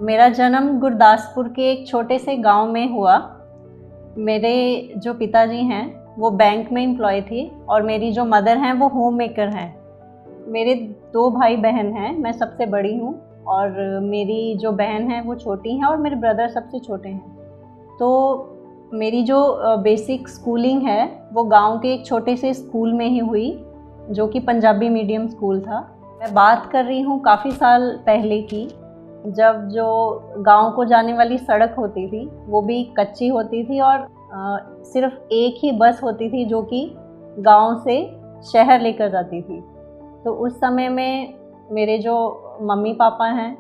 मेरा जन्म गुरदासपुर के एक छोटे से गांव में हुआ। मेरे जो पिताजी हैं वो बैंक में एम्प्लॉय थे और मेरी जो मदर हैं वो होम मेकर हैं। मेरे 2 भाई बहन हैं, मैं सबसे बड़ी हूँ और मेरी जो बहन है वो छोटी हैं और मेरे ब्रदर सबसे छोटे हैं। तो मेरी जो बेसिक स्कूलिंग है वो गांव के एक छोटे से स्कूल में ही हुई, जो कि पंजाबी मीडियम स्कूल था। मैं बात कर रही हूँ काफ़ी साल पहले की, जब जो गांव को जाने वाली सड़क होती थी वो भी कच्ची होती थी और सिर्फ एक ही बस होती थी जो कि गांव से शहर लेकर जाती थी। तो उस समय में मेरे जो मम्मी पापा हैं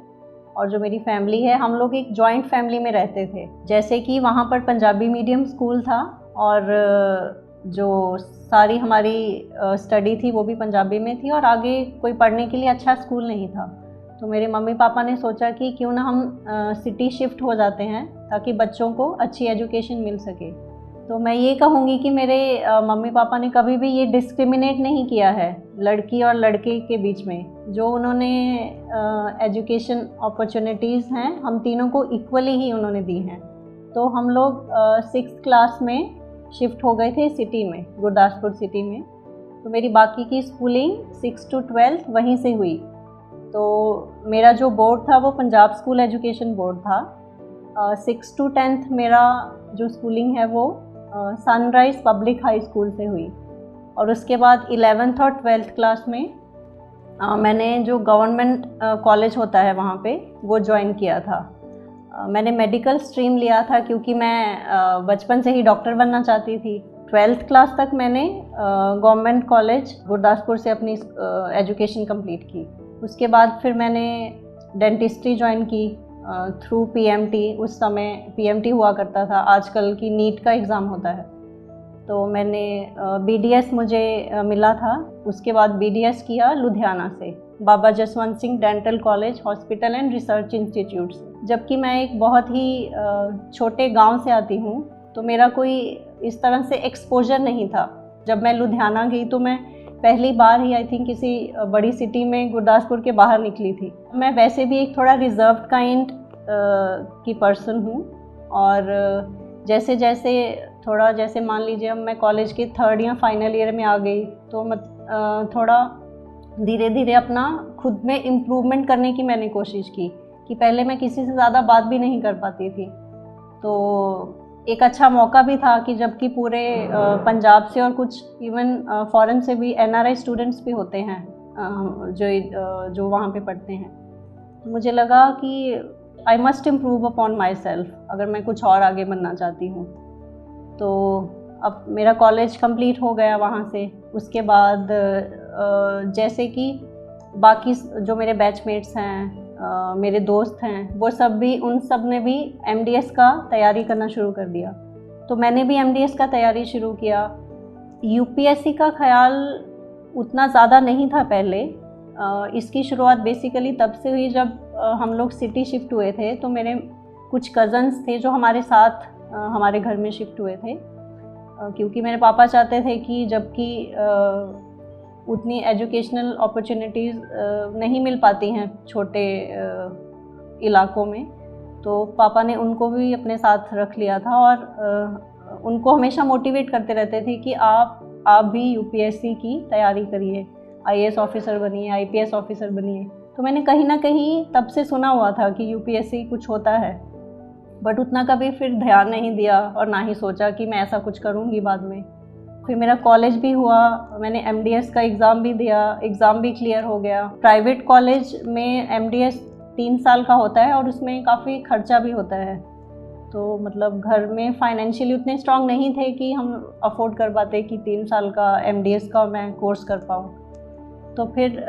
और जो मेरी फैमिली है, हम लोग एक जॉइंट फैमिली में रहते थे। जैसे कि वहाँ पर पंजाबी मीडियम स्कूल था और जो सारी हमारी स्टडी थी वो भी पंजाबी में थी और आगे कोई पढ़ने के लिए अच्छा स्कूल नहीं था। तो मेरे मम्मी पापा ने सोचा कि क्यों ना हम सिटी शिफ्ट हो जाते हैं ताकि बच्चों को अच्छी एजुकेशन मिल सके। तो मैं ये कहूँगी कि मेरे मम्मी पापा ने कभी भी ये डिस्क्रिमिनेट नहीं किया है लड़की और लड़के के बीच में। जो उन्होंने एजुकेशन अपॉर्चुनिटीज़ हैं हम तीनों को इक्वली ही उन्होंने दी हैं। तो हम लोग 6th क्लास में शिफ्ट हो गए थे सिटी में, गुरदासपुर सिटी में। तो मेरी बाकी की स्कूलिंग 6 to 12 वहीं से हुई। तो मेरा जो बोर्ड था वो पंजाब स्कूल एजुकेशन बोर्ड था। 6 to 10th मेरा जो स्कूलिंग है वो सनराइज़ पब्लिक हाई स्कूल से हुई और उसके बाद 11th और 12th क्लास में मैंने जो गवर्नमेंट कॉलेज होता है वहाँ पे वो ज्वाइन किया था। मैंने मेडिकल स्ट्रीम लिया था क्योंकि मैं बचपन से ही डॉक्टर बनना चाहती थी। 12th क्लास तक मैंने गवर्नमेंट कॉलेज गुरदासपुर से अपनी एजुकेशन कंप्लीट की। उसके बाद फिर मैंने डेंटिस्ट्री ज्वाइन की थ्रू पीएमटी। उस समय पीएमटी हुआ करता था, आजकल की नीट का एग्ज़ाम होता है। तो मैंने बीडीएस मुझे मिला था। उसके बाद बीडीएस किया लुधियाना से, Baba Jaswant Singh dental college hospital and research institute से। जबकि मैं एक बहुत ही छोटे गांव से आती हूँ तो मेरा कोई इस तरह से एक्सपोजर नहीं था। जब मैं लुधियाना गई तो मैं पहली बार ही आई थिंक किसी बड़ी सिटी में गुरदासपुर के बाहर निकली थी। मैं वैसे भी एक थोड़ा रिजर्व्ड काइंड की पर्सन हूँ और जैसे जैसे थोड़ा जैसे मान लीजिए अब मैं कॉलेज के 3rd या फाइनल ईयर में आ गई तो थोड़ा धीरे धीरे अपना खुद में इम्प्रूवमेंट करने की मैंने कोशिश की कि पहले मैं किसी से ज़्यादा बात भी नहीं कर पाती थी। तो एक अच्छा मौका भी था कि जबकि पूरे पंजाब से और कुछ इवन फॉरेन से भी एनआरआई स्टूडेंट्स भी होते हैं जो वहाँ पे पढ़ते हैं। तो मुझे लगा कि I must improve upon my self अगर मैं कुछ और आगे बनना चाहती हूँ। तो अब मेरा कॉलेज कंप्लीट हो गया वहाँ से। उसके बाद जैसे कि बाकी जो मेरे बैचमेट्स हैं, मेरे दोस्त हैं, वो सब भी उन सब ने भी एमडीएस का तैयारी करना शुरू कर दिया। तो मैंने भी एमडीएस का तैयारी शुरू किया। यूपीएससी का ख्याल उतना ज़्यादा नहीं था पहले। इसकी शुरुआत बेसिकली तब से हुई जब हम लोग सिटी शिफ्ट हुए थे। तो मेरे कुछ कज़न्स थे जो हमारे साथ हमारे घर में शिफ्ट हुए थे, क्योंकि मेरे पापा चाहते थे कि जबकि उतनी एजुकेशनल अपॉर्चुनिटीज़ नहीं मिल पाती हैं छोटे इलाकों में, तो पापा ने उनको भी अपने साथ रख लिया था और उनको हमेशा मोटिवेट करते रहते थे कि आप भी यूपीएससी की तैयारी करिए, आईएएस ऑफिसर बनिए, आईपीएस ऑफिसर बनिए। तो मैंने कहीं ना कहीं तब से सुना हुआ था कि यूपीएससी कुछ होता है, बट उतना कभी फिर ध्यान नहीं दिया और ना ही सोचा कि मैं ऐसा कुछ करूँगी बाद में। फिर मेरा कॉलेज भी हुआ, मैंने एमडीएस का एग्ज़ाम भी दिया, एग्ज़ाम भी क्लियर हो गया। प्राइवेट कॉलेज में एमडीएस 3 साल का होता है और उसमें काफ़ी खर्चा भी होता है। तो मतलब घर में फाइनेंशियली उतने स्ट्रांग नहीं थे कि हम अफोर्ड कर पाते कि 3 साल का एमडीएस का मैं कोर्स कर पाऊँ। तो फिर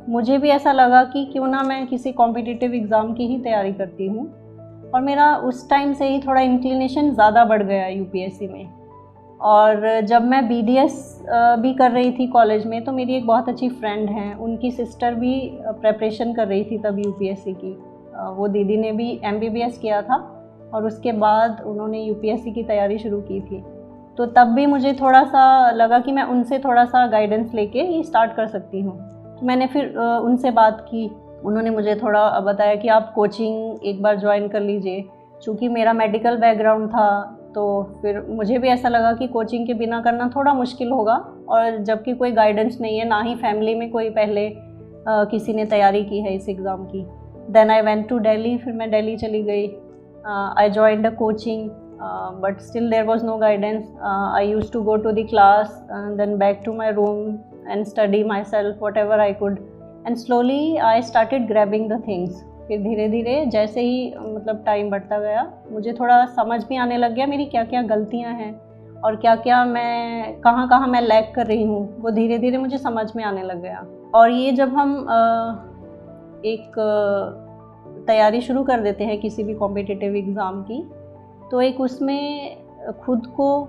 मुझे भी ऐसा लगा कि क्यों ना मैं किसी कॉम्पिटिटिव एग्ज़ाम की ही तैयारी करती हूँ। और मेरा उस टाइम से ही थोड़ा इंक्लिनेशन ज़्यादा बढ़ गया यूपीएससी में। और जब मैं बीडीएस भी कर रही थी कॉलेज में तो मेरी एक बहुत अच्छी फ्रेंड हैं, उनकी सिस्टर भी प्रेपरेशन कर रही थी तब यूपीएससी की। वो दीदी ने भी एमबीबीएस किया था और उसके बाद उन्होंने यूपीएससी की तैयारी शुरू की थी। तो तब भी मुझे थोड़ा सा लगा कि मैं उनसे थोड़ा सा गाइडेंस लेके ये स्टार्ट कर सकती हूँ। तो मैंने फिर उनसे बात की उन्होंने मुझे थोड़ा बताया कि आप कोचिंग एक बार ज्वाइन कर लीजिए। चूँकि मेरा मेडिकल बैकग्राउंड था तो फिर मुझे भी ऐसा लगा कि कोचिंग के बिना करना थोड़ा मुश्किल होगा, और जबकि कोई गाइडेंस नहीं है, ना ही फैमिली में कोई पहले किसी ने तैयारी की है इस एग्ज़ाम की। Then I went to Delhi, फिर मैं दिल्ली चली गई। I joined a coaching but still there was no guidance. I used to go to the class then back to my room and study myself whatever I could, and slowly I started grabbing the things. फिर धीरे धीरे जैसे ही मतलब time बढ़ता गया, मुझे थोड़ा समझ भी आने लग गया मेरी क्या क्या गलतियां हैं और क्या क्या मैं कहाँ मैं लैग कर रही हूँ, वो धीरे धीरे मुझे समझ में आने लग गया। और ये जब हम एक तैयारी शुरू कर देते हैं किसी भी कॉम्पिटिटिव एग्ज़ाम की, तो एक उसमें खुद को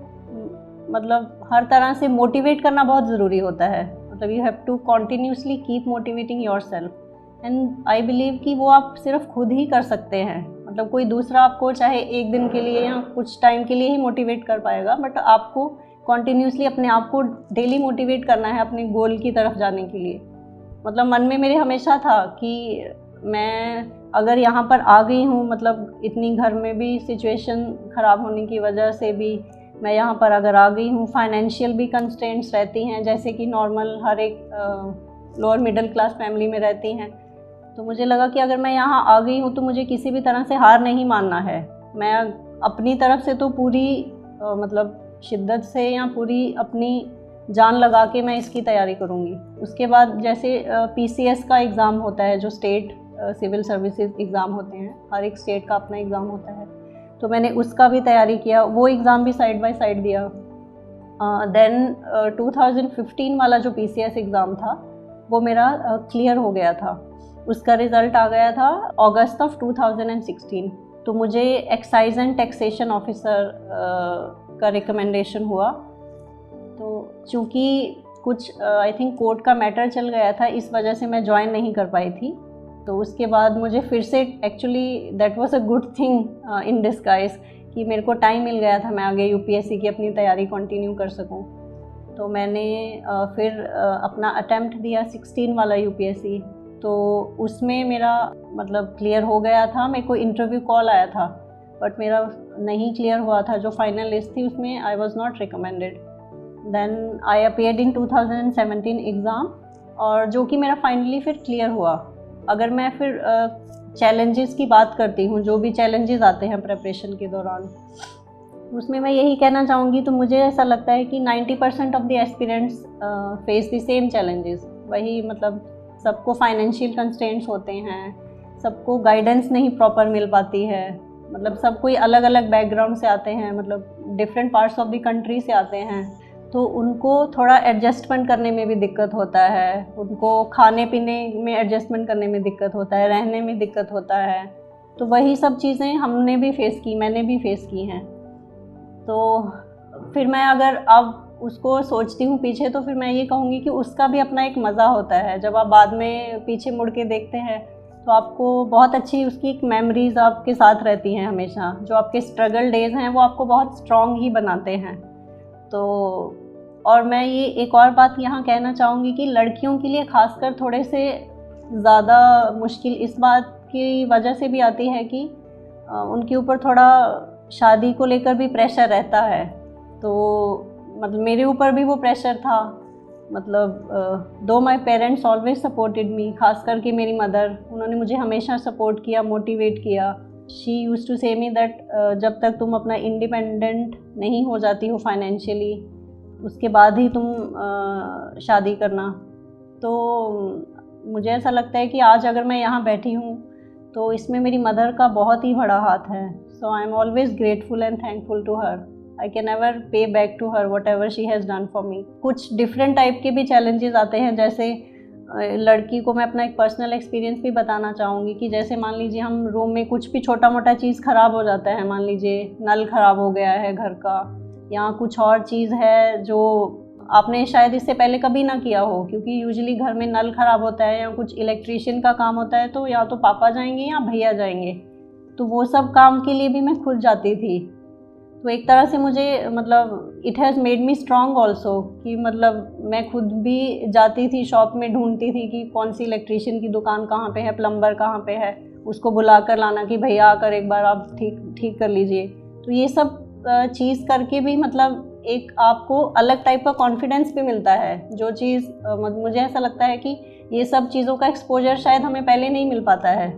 मतलब हर तरह से मोटिवेट करना बहुत ज़रूरी होता है। मतलब you have to continuously keep motivating yourself, and I believe कि वो आप सिर्फ खुद ही कर सकते हैं। मतलब कोई दूसरा आपको चाहे एक दिन के लिए या कुछ टाइम के लिए ही मोटिवेट कर पाएगा, बट आपको कॉन्टीन्यूसली अपने आप को डेली मोटिवेट करना है अपने गोल की तरफ जाने के लिए। मतलब मन में मेरे हमेशा था कि मैं अगर यहाँ पर आ गई हूँ, मतलब इतनी घर में भी सिचुएशन ख़राब होने की वजह से भी मैं यहाँ पर अगर आ गई हूँ, फाइनेंशियल भी कंस्ट्रेंट्स रहती हैं जैसे कि नॉर्मल हर एक लोअर मिडिल क्लास फैमिली में रहती हैं, तो मुझे लगा कि अगर मैं यहाँ आ गई हूँ तो मुझे किसी भी तरह से हार नहीं मानना है। मैं अपनी तरफ से तो पूरी मतलब शिद्दत से या पूरी अपनी जान लगा के मैं इसकी तैयारी करूँगी। उसके बाद जैसे PCS का एग्ज़ाम होता है, जो स्टेट सिविल सर्विसेज एग्ज़ाम होते हैं, हर एक स्टेट का अपना एग्ज़ाम होता है, तो मैंने उसका भी तैयारी किया, वो एग्ज़ाम भी साइड बाय साइड दिया। देन 2015 वाला जो PCS एग्ज़ाम था वो मेरा क्लियर हो गया था। उसका रिज़ल्ट आ गया था अगस्त ऑफ 2016। तो मुझे एक्साइज एंड टैक्सेशन ऑफिसर का रिकमेंडेशन हुआ। तो चूँकि कुछ आई थिंक कोर्ट का मैटर चल गया था, इस वजह से मैं ज्वाइन नहीं कर पाई थी। तो उसके बाद मुझे फिर से actually that was a good thing in disguise कि मेरे को टाइम मिल गया था, मैं आगे UPSC की अपनी तैयारी कंटिन्यू कर सकूं। तो मैंने फिर अपना अटेम्प्ट दिया 16 वाला UPSC। तो उसमें मेरा मतलब क्लियर हो गया था, मेरे को इंटरव्यू कॉल आया था, बट मेरा नहीं क्लियर हुआ था। जो फाइनल लिस्ट थी उसमें I was not recommended. Then I appeared in 2017 exam, और जो कि मेरा फाइनली फिर क्लियर हुआ। अगर मैं फिर चैलेंजेस की बात करती हूँ, जो भी चैलेंजेस आते हैं प्रिपरेशन के दौरान, उसमें मैं यही कहना चाहूँगी, तो मुझे ऐसा लगता है कि 90% of the aspirants face the same challenges. वही मतलब सबको फाइनेंशियल कंस्ट्रेंट्स होते हैं, सबको गाइडेंस नहीं प्रॉपर मिल पाती है, मतलब सब कोई अलग अलग बैकग्राउंड से आते हैं, मतलब different parts of the country से आते हैं, तो उनको थोड़ा एडजस्टमेंट करने में भी दिक्कत होता है, उनको खाने पीने में एडजस्टमेंट करने में दिक्कत होता है, रहने में दिक्कत होता है। तो वही सब चीज़ें हमने भी फेस की, मैंने भी फेस की हैं। तो फिर मैं अगर अब उसको सोचती हूँ पीछे, तो फिर मैं ये कहूँगी कि उसका भी अपना एक मज़ा होता है। जब आप बाद में पीछे मुड़ के देखते हैं तो आपको बहुत अच्छी उसकी एक मेमोरीज़ आपके साथ रहती हैं हमेशा। जो आपके स्ट्रगल डेज़ हैं वो आपको बहुत स्ट्रॉन्ग ही बनाते हैं। तो और मैं ये एक और बात यहाँ कहना चाहूँगी कि लड़कियों के लिए ख़ासकर थोड़े से ज़्यादा मुश्किल इस बात की वजह से भी आती है कि उनके ऊपर थोड़ा शादी को लेकर भी प्रेशर रहता है। तो मतलब मेरे ऊपर भी वो प्रेशर था। मतलब दो my parents always supported me, खास करके मेरी मदर, उन्होंने मुझे हमेशा सपोर्ट किया, मोटिवेट किया। शी यूज्ड टू से मी दैट जब तक तुम अपना इंडिपेंडेंट नहीं हो जाती हो फाइनेंशियली, उसके बाद ही तुम शादी करना। तो मुझे ऐसा लगता है कि आज अगर मैं यहाँ बैठी हूँ तो इसमें मेरी मदर का बहुत ही बड़ा हाथ है। So I am always grateful and thankful to her. I can never pay back to her whatever she has done for me। कुछ डिफरेंट टाइप के भी चैलेंजेस आते हैं, जैसे लड़की को मैं अपना एक पर्सनल एक्सपीरियंस भी बताना चाहूँगी कि जैसे मान लीजिए हम रूम में कुछ भी छोटा मोटा चीज़ ख़राब हो जाता है, मान लीजिए नल ख़राब हो गया है घर का, या कुछ और चीज़ है जो आपने शायद इससे पहले कभी ना किया हो, क्योंकि यूजुअली घर में नल ख़राब होता है या कुछ इलेक्ट्रीशियन का काम होता है तो या तो पापा जाएंगे या भैया जाएंगे, तो वो सब काम के लिए भी मैं खुद जाती थी। तो एक तरह से मुझे मतलब it has made me strong also, कि मतलब मैं खुद भी जाती थी शॉप में, ढूंढती थी कि कौन सी इलेक्ट्रीशियन की दुकान कहाँ पे है, प्लम्बर कहाँ पे है, उसको बुला कर लाना कि भैया आकर एक बार आप ठीक कर लीजिए। तो ये सब चीज़ करके भी मतलब एक आपको अलग टाइप का कॉन्फिडेंस भी मिलता है, जो चीज़ मुझे ऐसा लगता है कि ये सब चीज़ों का एक्सपोजर शायद हमें पहले नहीं मिल पाता है।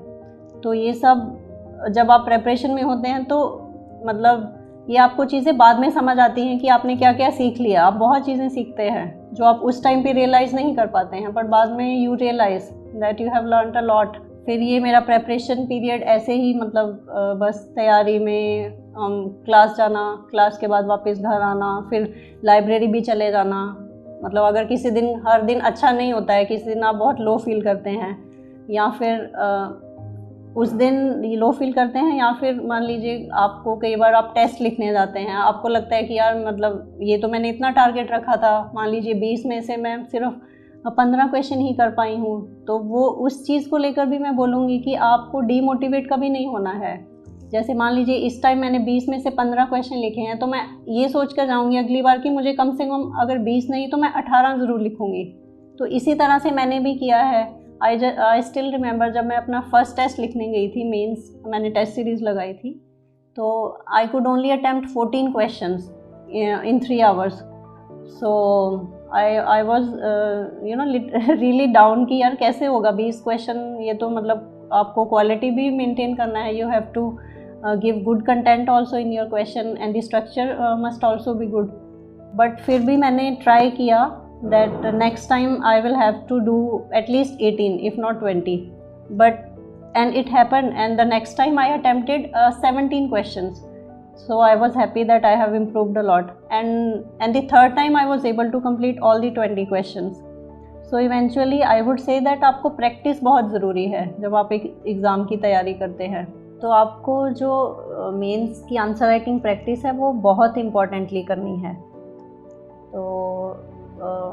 तो ये सब जब आप प्रेपरेशन में होते हैं तो मतलब ये आपको चीज़ें बाद में समझ आती हैं कि आपने क्या क्या सीख लिया। आप बहुत चीज़ें सीखते हैं जो आप उस टाइम पे रियलाइज़ नहीं कर पाते हैं, बट बाद में you realise that you have learned a lot. फिर ये मेरा प्रेपरेशन पीरियड ऐसे ही मतलब बस तैयारी में क्लास जाना, क्लास के बाद वापस घर आना, फिर लाइब्रेरी भी चले जाना। मतलब अगर किसी दिन हर दिन अच्छा नहीं होता है, किसी दिन आप बहुत लो फील करते हैं, या फिर उस दिन लो फील करते हैं, या फिर मान लीजिए आपको कई बार आप टेस्ट लिखने जाते हैं, आपको लगता है कि यार मतलब ये तो मैंने इतना टारगेट रखा था, मान लीजिए 20 में से मैं सिर्फ 15 क्वेश्चन ही कर पाई हूँ, तो वो उस चीज़ को लेकर भी मैं बोलूँगी कि आपको डीमोटिवेट कभी नहीं होना है। जैसे मान लीजिए इस टाइम मैंने 20 में से 15 क्वेश्चन लिखे हैं, तो मैं ये सोच कर जाऊँगी अगली बार कि मुझे कम से कम अगर 20 नहीं तो मैं 18 ज़रूर लिखूँगी। तो इसी तरह से मैंने भी किया है। आई स्टिल रिमेंबर जब मैं अपना फर्स्ट टेस्ट लिखने गई थी, मेंस, मैंने टेस्ट सीरीज़ लगाई थी, तो I could only attempt 14 questions in 3 hours. So I was really down कि यार कैसे होगा 20 क्वेश्चन, ये तो मतलब आपको क्वालिटी भी मेंटेन करना है, you have to give good content also in your question and the structure must also be good. But फिर भी मैंने ट्राई किया that next time I will have to do at least 18 if not 20, and it happened, and the next time I attempted 17 questions, so I was happy that I have improved a lot, and the third time I was able to complete all the 20 questions. So eventually I would say that आपको practice बहुत ज़रूरी है जब आप एक exam की तैयारी करते हैं। तो आपको जो मेंस की आंसर राइटिंग प्रैक्टिस है वो बहुत इम्पॉर्टेंटली करनी है। तो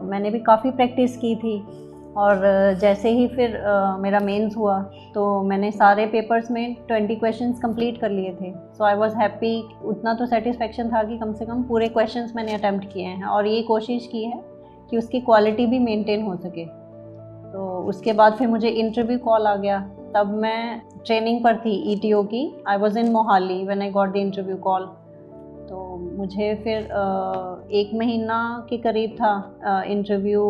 मैंने भी काफ़ी प्रैक्टिस की थी, और जैसे ही फिर मेरा मेंस हुआ तो मैंने सारे पेपर्स में 20 क्वेश्चंस कंप्लीट कर लिए थे। सो आई वाज हैप्पी, उतना तो सेटिस्फेक्शन था कि कम से कम पूरे क्वेश्चंस मैंने अटेम्प्ट किए हैं, और ये कोशिश की है कि उसकी क्वालिटी भी मेंटेन हो सके। तो उसके बाद फिर मुझे इंटरव्यू कॉल आ गया, तब मैं ट्रेनिंग पर थी ETO की। I was in Mohali when I got the interview call. तो मुझे फिर 1 महीना के करीब था इंटरव्यू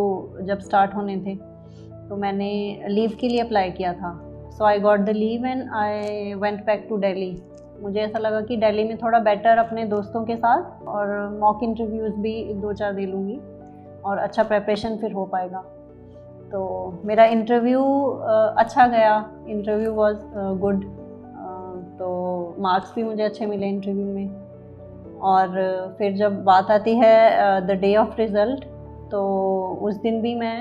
जब स्टार्ट होने थे, तो मैंने लीव के लिए अप्लाई किया था। So I got the leave and I went back to Delhi. मुझे ऐसा लगा कि दिल्ली में थोड़ा बेटर अपने दोस्तों के साथ और मॉक इंटरव्यूज़ भी 2-4 दे लूँगी और अच्छा प्रिपरेशन फिर हो पाएगा। तो मेरा इंटरव्यू अच्छा गया, इंटरव्यू वाज गुड, तो मार्क्स भी मुझे अच्छे मिले इंटरव्यू में। और फिर जब बात आती है द डे ऑफ रिज़ल्ट, तो उस दिन भी मैं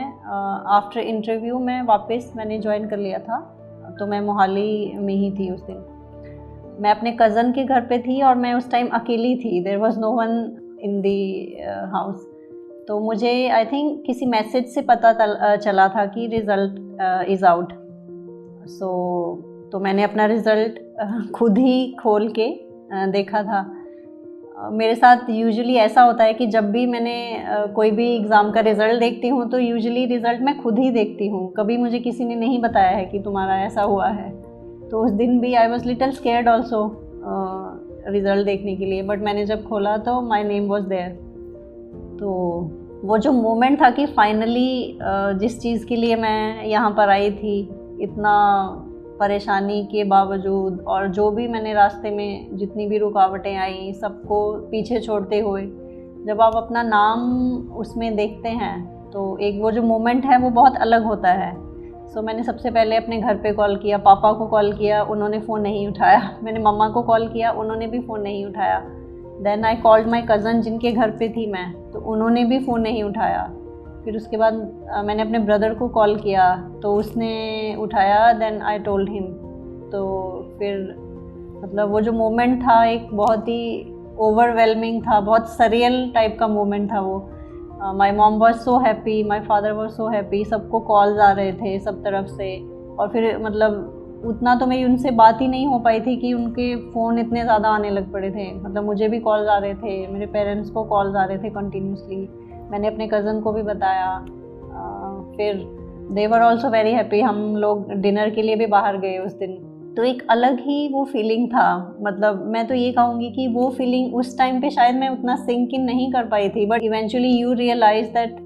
आफ्टर इंटरव्यू में वापस मैंने ज्वाइन कर लिया था, तो मैं मोहाली में ही थी उस दिन। मैं अपने कज़न के घर पे थी और मैं उस टाइम अकेली थी, there was no one in the house. तो मुझे आई थिंक किसी मैसेज से पता चला था कि रिज़ल्ट इज़ आउट। तो मैंने अपना रिज़ल्ट खुद ही खोल के देखा था। मेरे साथ यूजुअली ऐसा होता है कि जब भी मैंने कोई भी एग्ज़ाम का रिज़ल्ट देखती हूँ तो यूजुअली रिज़ल्ट मैं खुद ही देखती हूँ, कभी मुझे किसी ने नहीं बताया है कि तुम्हारा ऐसा हुआ है। तो उस दिन भी I was little scared also result देखने के लिए, बट मैंने जब खोला तो माई नेम वॉज देयर। तो वो जो मोमेंट था कि फाइनली जिस चीज़ के लिए मैं यहाँ पर आई थी, इतना परेशानी के बावजूद, और जो भी मैंने रास्ते में जितनी भी रुकावटें आई सबको पीछे छोड़ते हुए जब आप अपना नाम उसमें देखते हैं तो एक वो जो मोमेंट है वो बहुत अलग होता है। सो मैंने सबसे पहले अपने घर पे कॉल किया, पापा को कॉल किया, उन्होंने फ़ोन नहीं उठाया। मैंने मम्मा को कॉल किया, उन्होंने भी फ़ोन नहीं उठाया। Then I called my cousin जिनके घर पे थी मैं, तो उन्होंने भी फ़ोन नहीं उठाया। फिर उसके बाद मैंने अपने ब्रदर को कॉल किया तो उसने उठाया, देन आई टोल्ड हिम। तो फिर मतलब वो जो मोमेंट था एक बहुत ही ओवरवेलमिंग था, बहुत सरियल टाइप का मोमेंट था वो। My mom was so happy, my father was so happy, सबको कॉल्स आ रहे थे सब तरफ से। और फिर मतलब उतना तो मेरी उनसे बात ही नहीं हो पाई थी कि उनके फ़ोन इतने ज़्यादा आने लग पड़े थे। मतलब मुझे भी कॉल्स आ रहे थे, मेरे पेरेंट्स को कॉल्स आ रहे थे कंटिन्यूसली। मैंने अपने कज़न को भी बताया। फिर दे वर ऑल्सो वेरी हैप्पी। हम लोग डिनर के लिए भी बाहर गए उस दिन। तो एक अलग ही वो फीलिंग था। मतलब मैं तो ये कहूँगी कि वो फीलिंग उस टाइम पे शायद मैं उतना सिंक इन नहीं कर पाई थी, but eventually you realise that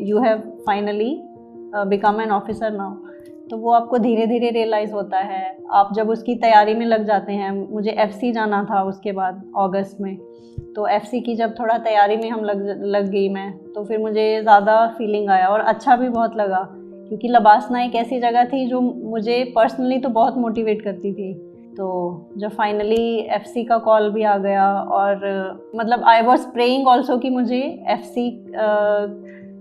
you have finally become an officer now. तो वो आपको धीरे धीरे रियलाइज़ होता है। आप जब उसकी तैयारी में लग जाते हैं, मुझे एफसी जाना था उसके बाद अगस्त में, तो एफसी की जब थोड़ा तैयारी में हम लग गई मैं, तो फिर मुझे ज़्यादा फीलिंग आया और अच्छा भी बहुत लगा, क्योंकि लबासना एक ऐसी जगह थी जो मुझे पर्सनली तो बहुत मोटिवेट करती थी। तो जब फाइनली एफसी का कॉल भी आ गया, और मतलब आई वॉज प्रेइंग ऑल्सो कि मुझे एफसी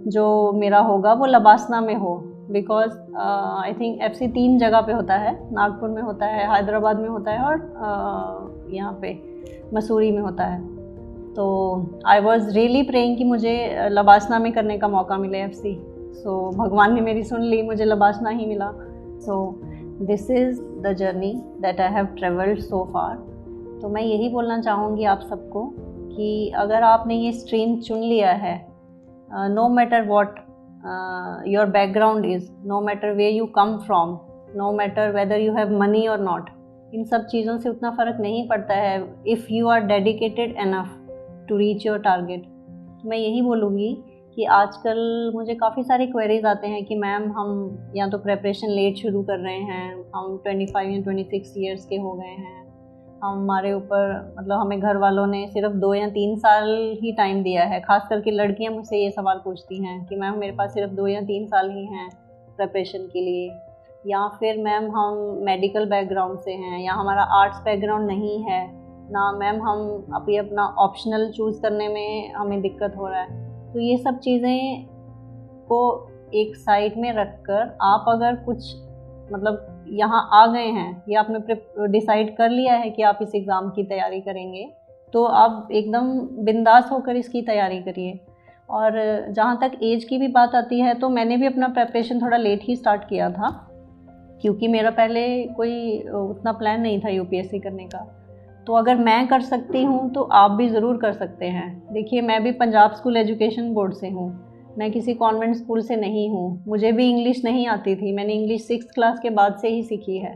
जो मेरा होगा वो लबासना में हो, बिकॉज आई थिंक एफसी 3 जगह पे होता है। नागपुर में होता है, हैदराबाद में होता है, और यहाँ पे मसूरी में होता है। तो आई वॉज रियली प्रेइंग कि मुझे लबासना में करने का मौका मिले एफसी। सो भगवान ने मेरी सुन ली, मुझे लबासना ही मिला। So this is the journey that I have travelled so far. तो मैं यही बोलना चाहूँगी आप सबको कि अगर आपने ये स्ट्रीम चुन लिया है, no matter what your background is, no matter where you come from, no matter whether you have money और नॉट, इन सब चीज़ों से उतना फ़र्क नहीं पड़ता है if you are dedicated enough to reach your target. तो मैं यही बोलूँगी कि आजकल मुझे काफ़ी सारे क्वेरीज आते हैं कि मैम हम या तो प्रेपरेशन लेट शुरू कर रहे हैं, हम 25 या 26 ईयर्स के हो गए हैं, हमारे ऊपर मतलब हमें घर वालों ने सिर्फ 2 या 3 साल ही टाइम दिया है। खास करके लड़कियां मुझसे ये सवाल पूछती हैं कि मैम मेरे पास सिर्फ 2 या 3 साल ही हैं प्रेपरेशन के लिए, या फिर मैम हम मेडिकल बैकग्राउंड से हैं या हमारा आर्ट्स बैकग्राउंड नहीं है ना, मैम हम अभी अपना ऑप्शनल चूज़ करने में हमें दिक्कत हो रहा है। तो ये सब चीज़ें को एक साइड में रखकर आप अगर कुछ मतलब यहाँ आ गए हैं या आपने डिसाइड कर लिया है कि आप इस एग्ज़ाम की तैयारी करेंगे, तो आप एकदम बिंदास होकर इसकी तैयारी करिए। और जहाँ तक एज की भी बात आती है, तो मैंने भी अपना प्रेपरेशन थोड़ा लेट ही स्टार्ट किया था, क्योंकि मेरा पहले कोई उतना प्लान नहीं था यूपीएससी करने का। तो अगर मैं कर सकती हूँ तो आप भी ज़रूर कर सकते हैं। देखिए, मैं भी पंजाब स्कूल एजुकेशन बोर्ड से हूँ, मैं किसी कॉन्वेंट स्कूल से नहीं हूँ। मुझे भी इंग्लिश नहीं आती थी, मैंने इंग्लिश 6th क्लास के बाद से ही सीखी है।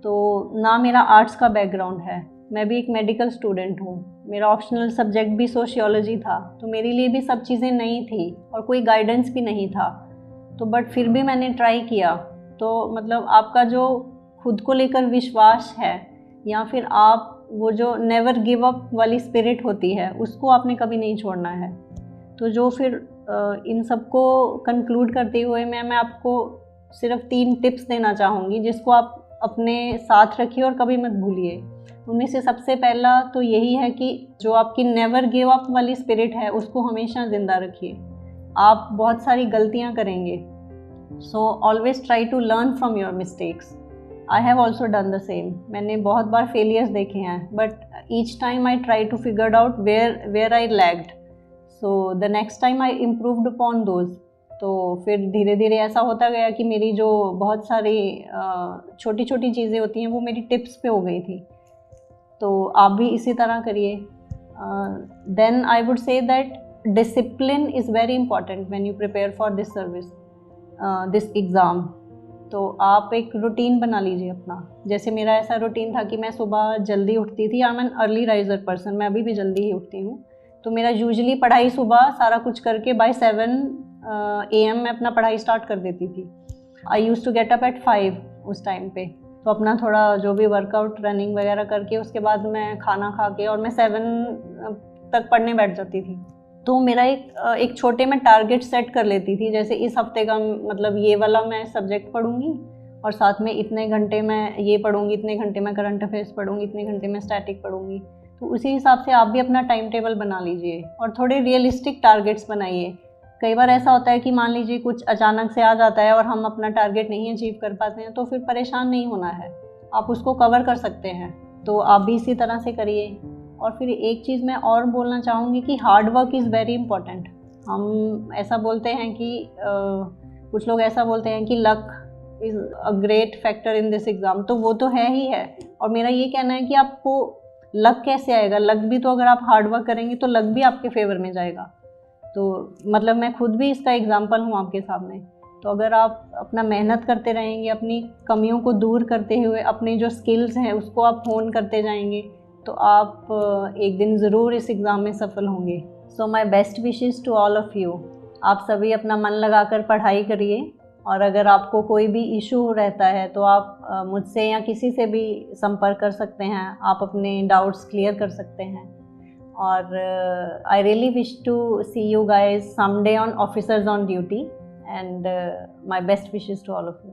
तो ना मेरा आर्ट्स का बैकग्राउंड है, मैं भी एक मेडिकल स्टूडेंट हूँ, मेरा ऑप्शनल सब्जेक्ट भी सोशियोलॉजी था। तो मेरे लिए भी सब चीज़ें नई थी और कोई गाइडेंस भी नहीं था। तो बट फिर भी मैंने ट्राई किया। तो मतलब आपका जो खुद को लेकर विश्वास है, या फिर आप वो जो नेवर गिव अप वाली स्पिरिट होती है, उसको आपने कभी नहीं छोड़ना है। तो जो फिर इन सबको कंक्लूड करते हुए मैं आपको सिर्फ 3 टिप्स देना चाहूँगी, जिसको आप अपने साथ रखिए और कभी मत भूलिए। उनमें से सबसे पहला तो यही है कि जो आपकी नेवर गिव अप वाली स्पिरिट है, उसको हमेशा ज़िंदा रखिए। आप बहुत सारी गलतियाँ करेंगे, so always try to learn from your mistakes. I have also done the same. मैंने बहुत बार फेलियर्स देखे हैं, but each time I try to figure out where I lagged, so the next time I improved upon those. तो फिर धीरे धीरे ऐसा होता गया कि मेरी जो बहुत सारी छोटी छोटी चीज़ें होती हैं वो मेरी टिप्स पे हो गई थी। तो आप भी इसी तरह करिए। Then I would say that discipline is very important when you prepare for this service, this exam. तो आप एक रूटीन बना लीजिए अपना। जैसे मेरा ऐसा रूटीन था कि मैं सुबह जल्दी उठती थी। I am an early riser person, मैं अभी भी जल्दी ही उठती हूँ। तो मेरा यूजुअली पढ़ाई सुबह सारा कुछ करके बाय 7 AM मैं अपना पढ़ाई स्टार्ट कर देती थी। I use to get up at 5 उस टाइम पे। तो अपना थोड़ा जो भी वर्कआउट रनिंग वगैरह करके उसके बाद मैं खाना खा के और मैं 7 तक पढ़ने बैठ जाती थी। तो मेरा एक छोटे में टारगेट सेट कर लेती थी, जैसे इस हफ्ते का मतलब ये वाला मैं सब्जेक्ट पढ़ूंगी और साथ में इतने घंटे मैं ये पढ़ूंगी, इतने घंटे मैं करंट अफेयर्स पढ़ूंगी, इतने घंटे मैं स्टैटिक पढ़ूंगी। तो उसी हिसाब से आप भी अपना टाइम टेबल बना लीजिए और थोड़े रियलिस्टिक टारगेट्स बनाइए। कई बार ऐसा होता है कि मान लीजिए कुछ अचानक से आ जाता है और हम अपना टारगेट नहीं अचीव कर पाते हैं, तो फिर परेशान नहीं होना है, आप उसको कवर कर सकते हैं। तो आप भी इसी तरह से करिए। और फिर एक चीज़ मैं और बोलना चाहूँगी कि hard work is very important. हम ऐसा बोलते हैं कि कुछ लोग ऐसा बोलते हैं कि luck is a great factor in this exam, तो वो तो है ही है। और मेरा ये कहना है कि आपको लक कैसे आएगा, लक भी तो अगर आप हार्ड वर्क करेंगे तो लक भी आपके फेवर में जाएगा। तो मतलब मैं खुद भी इसका एग्जांपल हूँ आपके सामने। तो अगर आप अपना मेहनत करते रहेंगे, अपनी कमियों को दूर करते हुए अपनी जो स्किल्स हैं उसको आप होन करते जाएंगे, तो आप एक दिन ज़रूर इस एग्ज़ाम में सफल होंगे। So my best wishes to all of you. आप सभी अपना मन लगाकर पढ़ाई करिए, और अगर आपको कोई भी इशू रहता है तो आप मुझसे या किसी से भी संपर्क कर सकते हैं, आप अपने डाउट्स क्लियर कर सकते हैं। और I really wish to see you guys someday on officers on duty, and my best wishes to all of you.